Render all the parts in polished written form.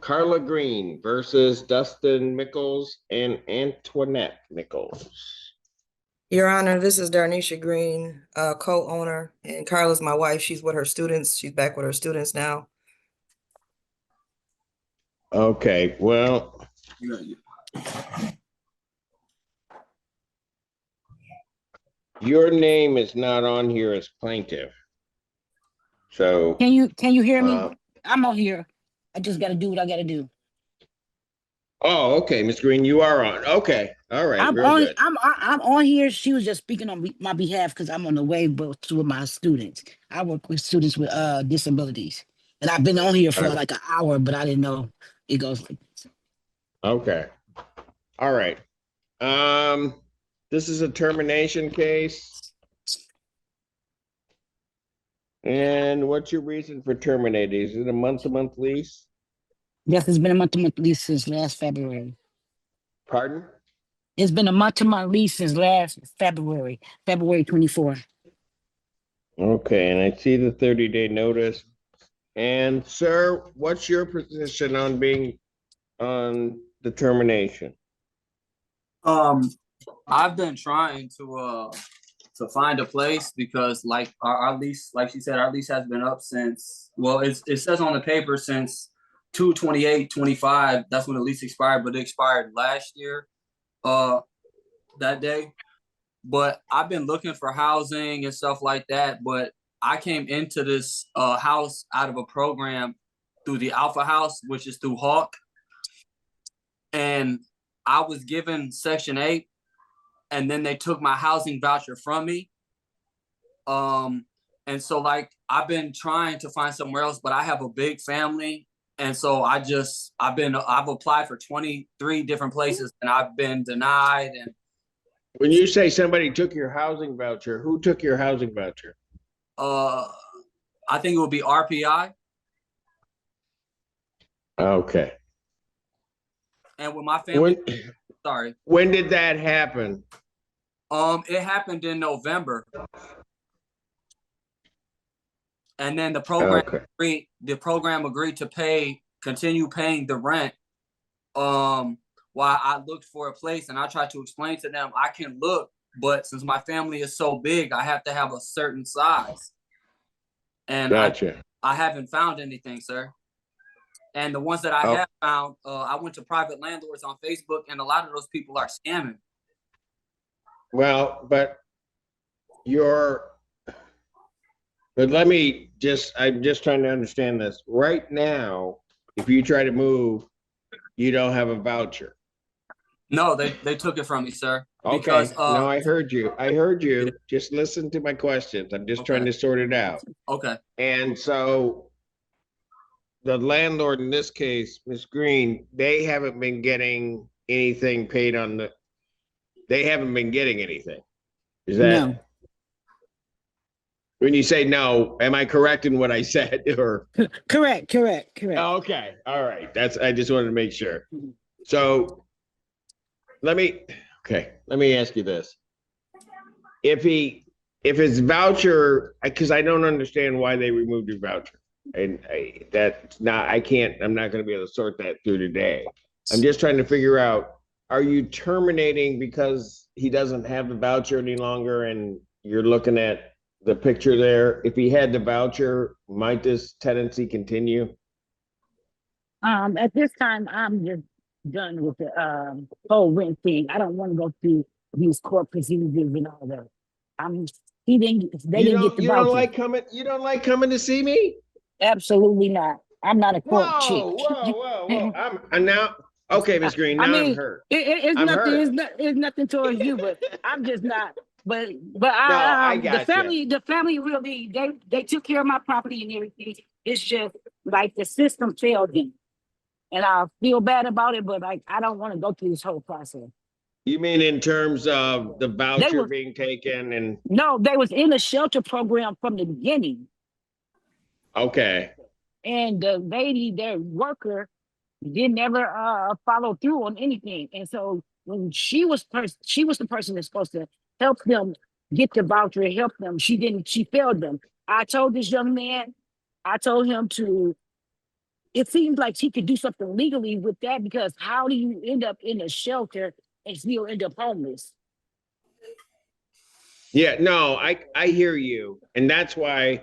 Carla Green versus Dustin Mickles and Antoinette Mickles. Your Honor, this is Darnisha Green, co-owner, and Carla's my wife. She's with her students. She's back with her students now. Okay, well, your name is not on here as plaintiff. So can you hear me? I'm on here. I just got to do what I got to do. Oh, okay, Ms. Green, you are on. Okay, all right, I'm on here. She was just speaking on my behalf because I'm on the wave with my students. I work with students with disabilities, and I've been on here for like an hour, but I didn't know it goes like this. Okay, all right. This is a termination case. And what's your reason for terminating? Is it a month-to-month lease? Yes, it's been a month-to-month lease since last February. Pardon? It's been a month-to-month lease since last February 24. Okay, and I see the 30-day notice. And sir, what's your position on being on the termination? I've been trying to find a place because like our lease, like she said, our lease has been up since, well, it says on the paper since 2/28/25. That's when the lease expired, but it expired last year, that day. But I've been looking for housing and stuff like that. But I came into this house out of a program through the Alpha House, which is through Hawk. And I was given Section 8, and then they took my housing voucher from me. And so like I've been trying to find somewhere else, but I have a big family. And so I've applied for 23 different places and I've been denied. And when you say somebody took your housing voucher, who took your housing voucher? I think it would be RPI. Okay. And with my family, when did that happen? It happened in November. And then the program agreed to continue paying the rent. While I looked for a place, and I tried to explain to them I can look, but since my family is so big, I have to have a certain size. And gotcha. I haven't found anything, sir. And the ones that I have found, I went to private landlords on Facebook, and a lot of those people are scamming. Well, but I'm just trying to understand this. Right now, if you try to move, you don't have a voucher. No, they took it from me, sir. Okay, because, no, I heard you. Just listen to my questions. I'm just trying to sort it out. Okay. And so the landlord in this case, Ms. Green, they haven't been getting anything paid on they haven't been getting anything. Is that? No. When you say no, am I correct in what I said? Or correct. Oh, okay, all right. I just wanted to make sure. So let me ask you this: if his voucher, because I don't understand why they removed your voucher, and I'm not going to be able to sort that through today. I'm just trying to figure out: are you terminating because he doesn't have the voucher any longer, and you're looking at the picture there? If he had the voucher, might this tenancy continue? At this time, I'm just done with the whole rent thing. I don't want to go through these court procedures and all that. They didn't get the voucher. You don't like coming to see me? Absolutely not. I'm not a court chick. Whoa. I'm now okay, Ms. Green. Now I'm hurt. It's nothing towards you, but I'm just not. But I got the family really they took care of my property and everything. It's just like the system failed them, and I feel bad about it. But like I don't want to go through this whole process. You mean in terms of the voucher being taken and? No, they was in the shelter program from the beginning. Okay. And the lady, their worker, didn't ever follow through on anything, and so when she was the person that's supposed to help them get the voucher and help them. She failed them. I told this young man, I told him it seems like she could do something legally with that, because how do you end up in a shelter and still end up homeless? Yeah, no, I hear you. And that's why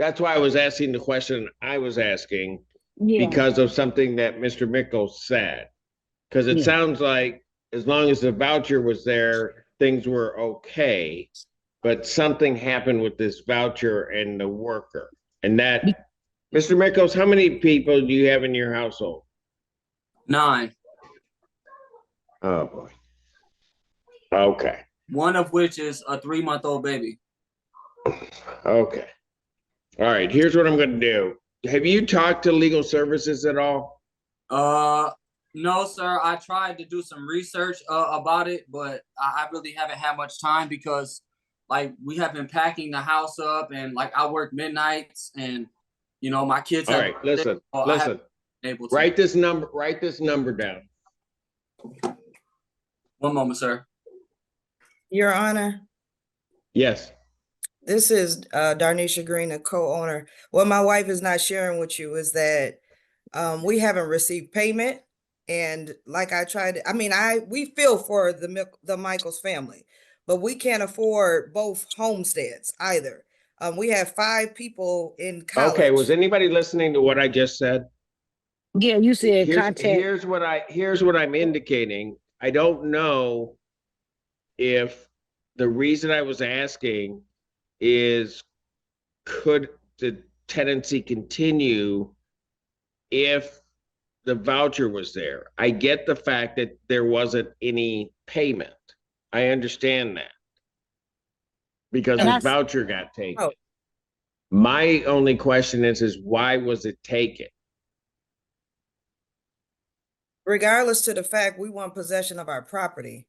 I was asking the question I was asking, Yeah, because of something that Mr. Mickles said. Because it yeah. sounds like as long as the voucher was there, things were okay. But something happened with this voucher and the worker. And Be- that, Mr. Mickles, how many people do you have in your household? 9. Oh boy. Okay. One of which is a 3-month-old baby. Okay. All right. Here's what I'm going to do. Have you talked to legal services at all? No, sir. I tried to do some research about it, but I really haven't had much time because, like, we have been packing the house up, and like I work midnights, and my kids. All right. Listen. I haven't been able to. Write this number down. One moment, sir. Your Honor, Yes. this is Darnisha Green, the co-owner. What my wife is not sharing with you is that we haven't received payment. And like we feel for the Michaels family, but we can't afford both homesteads either. We have 5 people in college. Okay. Was anybody listening to what I just said? Yeah, you said contact. Here's what I'm indicating. I don't know if the reason I was asking is, could the tenancy continue if the voucher was there? I get the fact that there wasn't any payment. I understand that because And the that's- voucher got taken. Oh. My only question is why was it taken? Regardless to the fact we want possession of our property.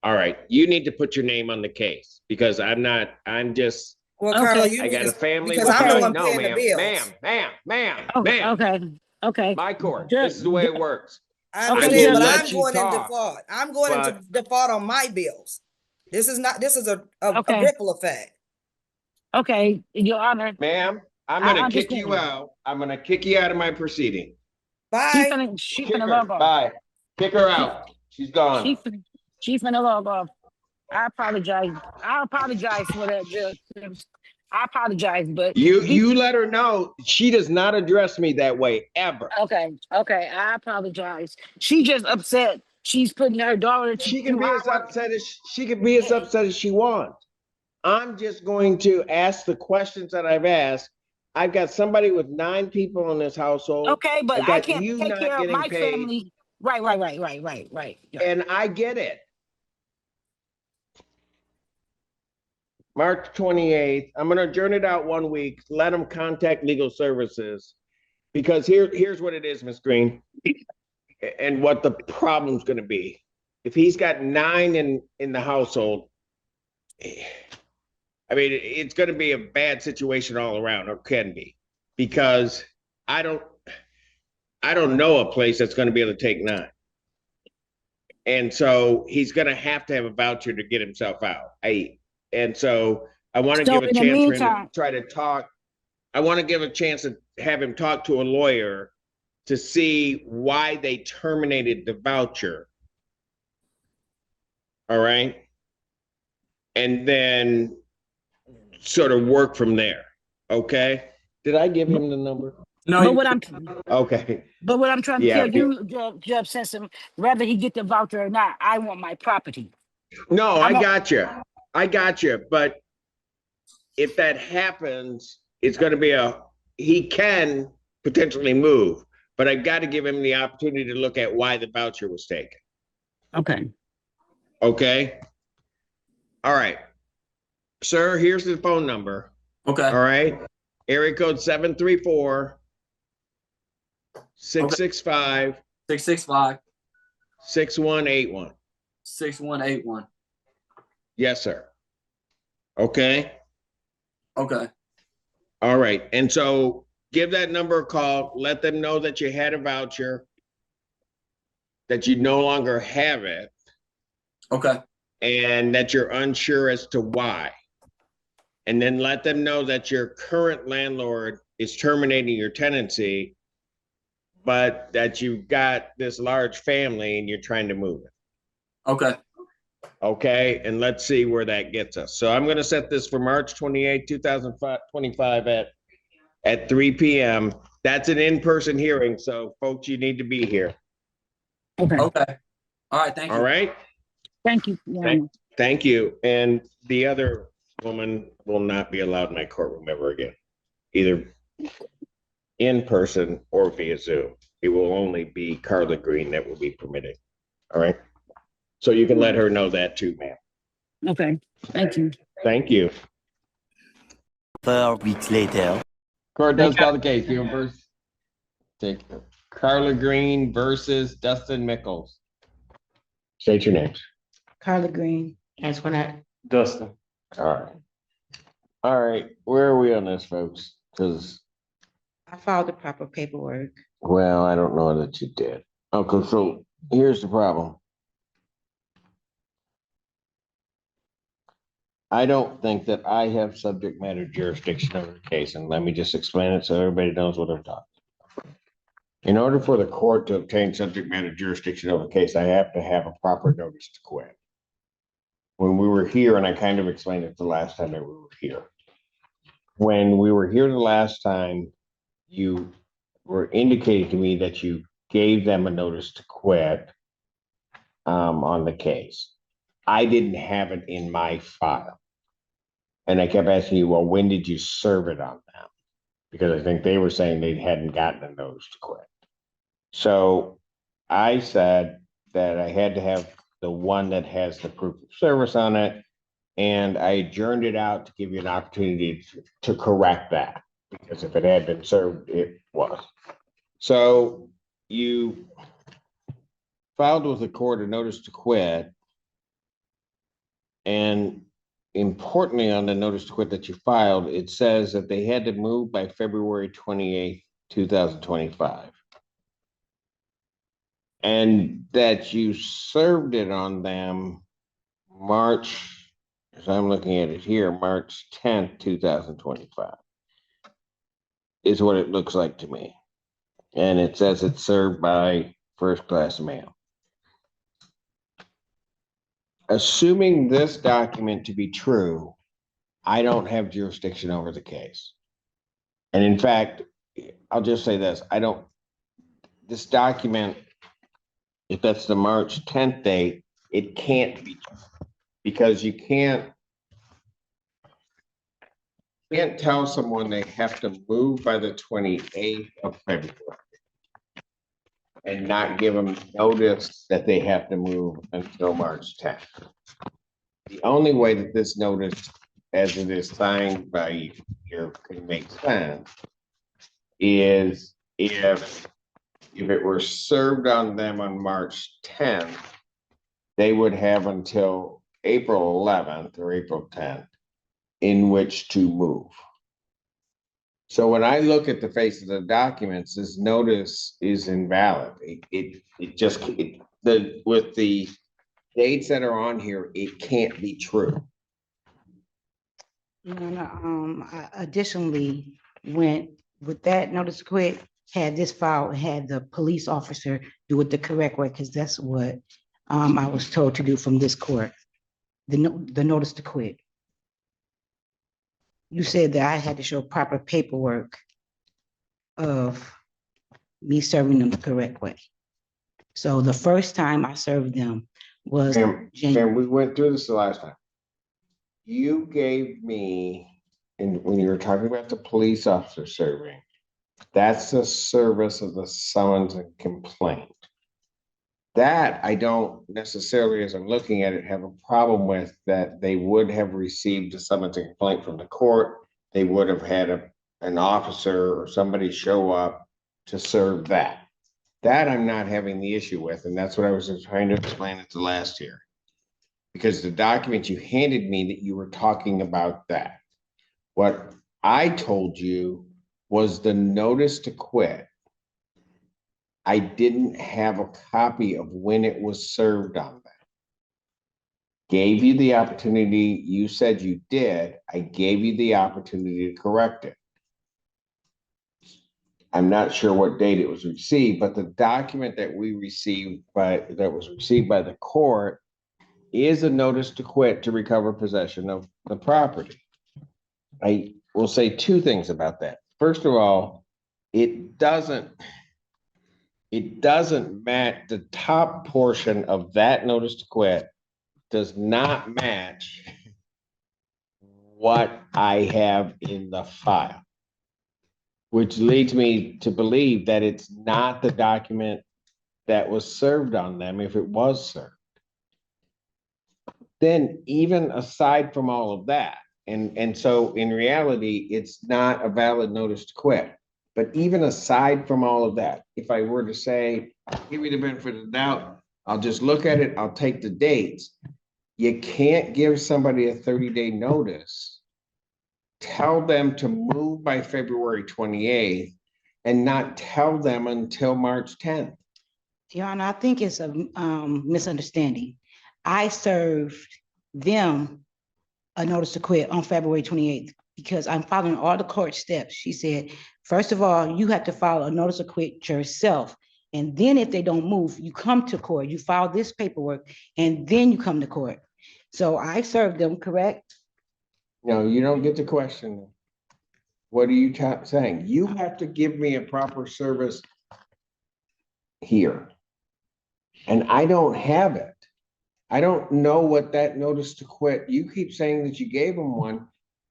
All right, you need to put your name on the case because I'm just, Well, Okay. Carla, you I need got a to, family. because I'm the Okay. one No, paying the ma'am, bills. ma'am. Okay. My court. Ju- This is the way it works. I Okay, understand, will but let I'm you going in talk, default. I'm going into but- default on my bills. This is a Okay. ripple effect. Okay, Your Honor. Ma'am, I'm I gonna kick you understand. out. I'm gonna kick you out of my proceeding. Bye. She Kick finna her. log off. Bye. Kick her out. She's gone. She finna log off. I apologize. For that, Judge. I apologize, but You let her know she does not address me that way ever. okay. I apologize. She just upset. She's putting her daughter to She can be hard as work. upset as she wants. I'm just going to ask the questions that I've asked. I've got somebody with 9 people in this household. Okay, but I've I got can't you take not care of getting my paid. family. Right. Yeah. And I get it. March 28th, I'm going to adjourn it out 1 week, let them contact legal services. Because here's what it is, Ms. Green, and what the problem's going to be. If he's got 9 in the household, I mean, it's going to be a bad situation all around, or can be, because I don't know a place that's going to be able to take 9. And so he's going to have a voucher to get himself out. And so I want to So give a in the chance for him meantime- to try to talk. I want to give a chance to have him talk to a lawyer to see why they terminated the voucher. All right. And then sort of work from there. Okay. Did I give him the number? No, But what I'm Okay. trying to Yeah. tell you, Judge Simpson, whether he get the voucher or not, I want my property. No, I I'm a- got you. But if that happens, it's going to be he can potentially move, but I've got to give him the opportunity to look at why the voucher was taken. Okay. Okay. All right. Sir, here's the phone number. Okay. All right. Area code 734-665-6181. 665-6181. Yes, sir. Okay. Okay. All right. And so give that number a call. Let them know that you had a voucher, that you no longer have it, Okay. and that you're unsure as to why. And then let them know that your current landlord is terminating your tenancy, but that you've got this large family and you're trying to move it. Okay. Okay, and let's see where that gets us. So I'm gonna set this for March 28, 2025 at 3 p.m. That's an in-person hearing, so folks, you need to be here. Okay. Okay. All right. Thank you. All right? Thank you. Your Thank, Honor. thank you. And the other woman will not be allowed in my courtroom ever again, either in person or via Zoom. It will only be Carla Green that will be permitted. All right? So you can let her know that too, ma'am. Okay. Thank you. Thank you. 4 weeks later. Court does call the case. You versus Carla Green versus Dustin Mickles. State your names. Carla Green. Antoinette. Dustin. All right. All right. Where are we on this, folks? Because, I filed the proper paperwork. well, I don't know that you did. Okay, so here's the problem. I don't think that I have subject matter jurisdiction over the case, and let me just explain it so everybody knows what I'm talking about. In order for the court to obtain subject matter jurisdiction over the case, I have to have a proper notice to quit. When we were here, and I kind of explained it the last time that we were here. When we were here the last time, you were indicating to me that you gave them a notice to quit on the case. I didn't have it in my file. And I kept asking you, well, when did you serve it on them? Because I think they were saying they hadn't gotten a notice to quit. So I said that I had to have the one that has the proof of service on it. And I adjourned it out to give you an opportunity to correct that. Because if it had been served, it was. So you filed with the court a notice to quit. And importantly, on the notice to quit that you filed, it says that they had to move by February 28th, 2025. And that you served it on them March, as I'm looking at it here, March 10th, 2025. Is what it looks like to me. And it says it's served by first class mail. Assuming this document to be true, I don't have jurisdiction over the case. And in fact, I'll just say this, this document, if that's the March 10th date, it can't be, because you can't tell someone they have to move by the 28th of February and not give them notice that they have to move until March 10th. The only way that this notice, as it is signed by you, can make sense is if it were served on them on March 10th, they would have until April 11th or April 10th in which to move. So when I look at the face of the documents, this notice is invalid. With the dates that are on here, it can't be true. I additionally went with that notice to quit, had this file, had the police officer do it the correct way, because that's what I was told to do from this court. The notice to quit. You said that I had to show proper paperwork of me serving them the correct way. So the first time I served them was January. And we went through this the last time. You gave me, and when you were talking about the police officer serving, that's the service of the summons and complaint. That I don't necessarily, as I'm looking at it, have a problem with, that they would have received a summons and complaint from the court. They would have had an officer or somebody show up to serve that. That I'm not having the issue with, and that's what I was trying to explain at the last hearing. Because the document you handed me, that you were talking about that. What I told you was the notice to quit. I didn't have a copy of when it was served on them. Gave you the opportunity, you said you did, I gave you the opportunity to correct it. I'm not sure what date it was received, but the document that was received by the court is a notice to quit to recover possession of the property. I will say two things about that. First of all, it doesn't match the top portion of that notice to quit does not match what I have in the file, which leads me to believe that it's not the document that was served on them if it was served. Then even aside from all of that, and so in reality, it's not a valid notice to quit. But even aside from all of that, if I were to say, give me the benefit of the doubt, I'll just look at it, I'll take the dates. You can't give somebody a 30-day notice, tell them to move by February 28th, and not tell them until March 10th. Your Honor, I think it's a misunderstanding. I served them a notice to quit on February 28th because I'm following all the court steps. She said, first of all, you have to file a notice to quit yourself. And then if they don't move, you come to court, you file this paperwork, and then you come to court. So I served them, correct? No, you don't get the question. What are you saying? You have to give me a proper service here. And I don't have it. I don't know what that notice to quit. You keep saying that you gave them one.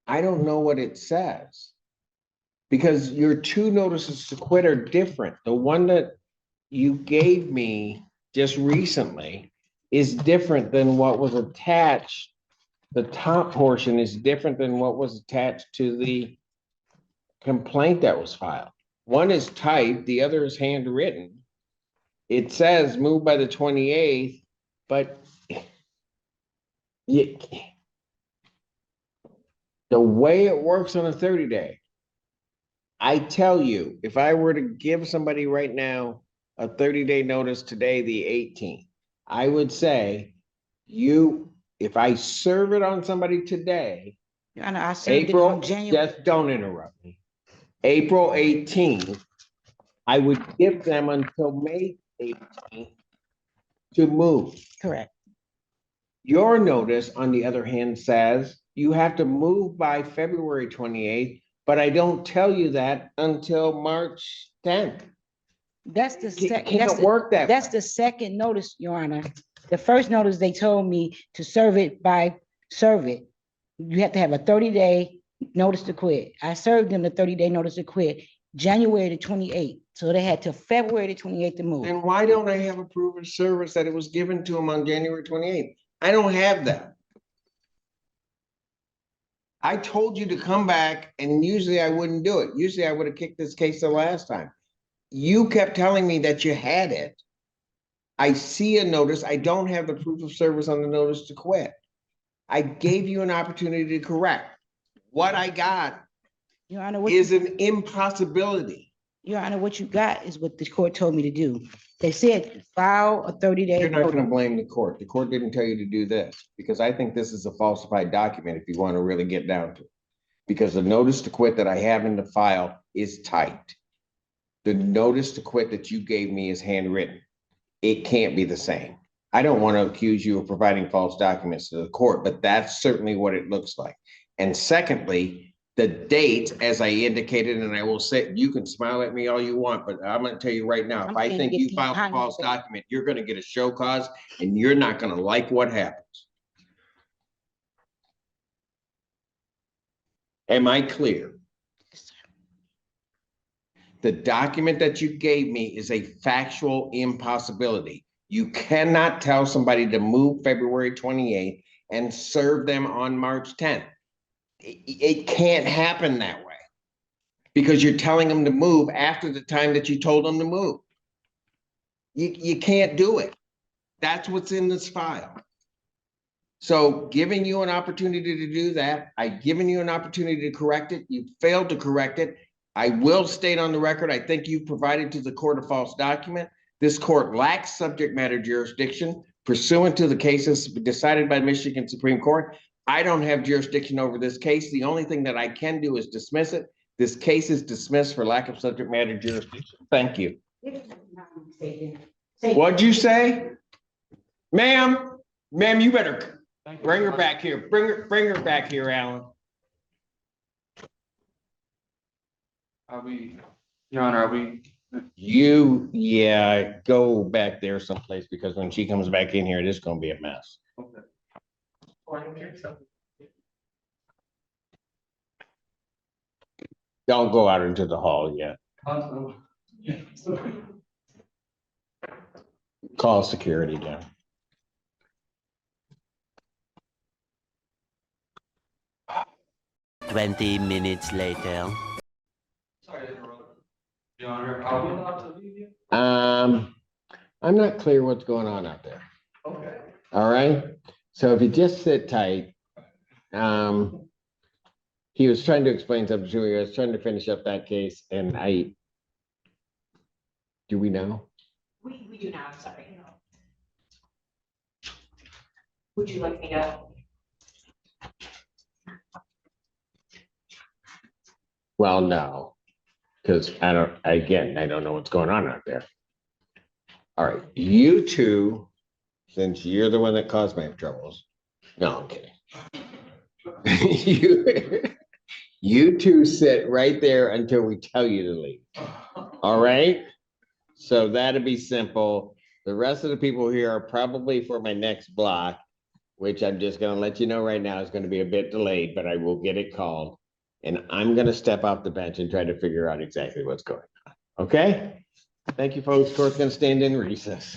I don't know what it says. Because your two notices to quit are different. The one that you gave me just recently is different than what was attached. The top portion is different than what was attached to the complaint that was filed. One is typed, the other is handwritten. It says move by the 28th, but the way it works on a 30-day, I tell you, if I were to give somebody right now a 30-day notice today, the 18th, I would say if I serve it on somebody today, Your Honor, I served it on January. just don't interrupt me. April 18th, I would give them until May 18th to move. Correct. Your notice, on the other hand, says you have to move by February 28th, but I don't tell you that until March 10th. That's the second. Can't work that That's way. the second notice, Your Honor. The first notice, they told me to serve it. You have to have a 30-day notice to quit. I served them the 30-day notice to quit January the 28th. So they had till February the 28th to move. Then why don't I have a proof of service that it was given to them on January 28th? I don't have that. I told you to come back, and usually I wouldn't do it. Usually I would have kicked this case the last time. You kept telling me that you had it. I see a notice. I don't have the proof of service on the notice to quit. I gave you an opportunity to correct. What I got Your Honor, is an impossibility. Your Honor, what you got is what the court told me to do. They said file a 30-day. You're not going to blame the court. The court didn't tell you to do this, because I think this is a falsified document if you want to really get down to it. Because the notice to quit that I have in the file is typed. The notice to quit that you gave me is handwritten. It can't be the same. I don't want to accuse you of providing false documents to the court, but that's certainly what it looks like. And secondly, the date, as I indicated, and I will say, you can smile at me all you want, but I'm going to tell you right now, if I think you filed a false document, you're going to get a show cause, and you're not going to like what happens. Am I clear? The document that you gave me is a factual impossibility. You cannot tell somebody to move February 28th and serve them on March 10th. It can't happen that way, because you're telling them to move after the time that you told them to move. You can't do it. That's what's in this file. So giving you an opportunity to do that, I've given you an opportunity to correct it. You failed to correct it. I will state on the record, I think you've provided to the court a false document. This court lacks subject matter jurisdiction pursuant to the cases decided by Michigan Supreme Court. I don't have jurisdiction over this case. The only thing that I can do is dismiss it. This case is dismissed for lack of subject matter jurisdiction. Thank you. What'd you say? Ma'am, you better bring her back here. Bring her back here, Alan. Your Honor, Yeah, go back there someplace because when she comes back in here, it is gonna be a mess. Don't go out into the hall yet. Call security down. Twenty minutes later. sorry to interrupt. Your Honor, are we allowed to leave you? I'm not clear what's going on out there. Okay. All right, so if you just sit tight, he was trying to explain something to me. I was trying to finish up that case and do we know? We do not, sorry. Would you like me to? Well, no, because I don't know what's going on out there. All right, you two, since you're the one that caused my troubles. No, I'm kidding. You two sit right there until we tell you to leave. All right? So that'd be simple. The rest of the people here are probably for my next block, which I'm just gonna let you know right now is gonna be a bit delayed, but I will get it called. And I'm gonna step off the bench and try to figure out exactly what's going on. Okay? Thank you, folks. Court's gonna stand in recess.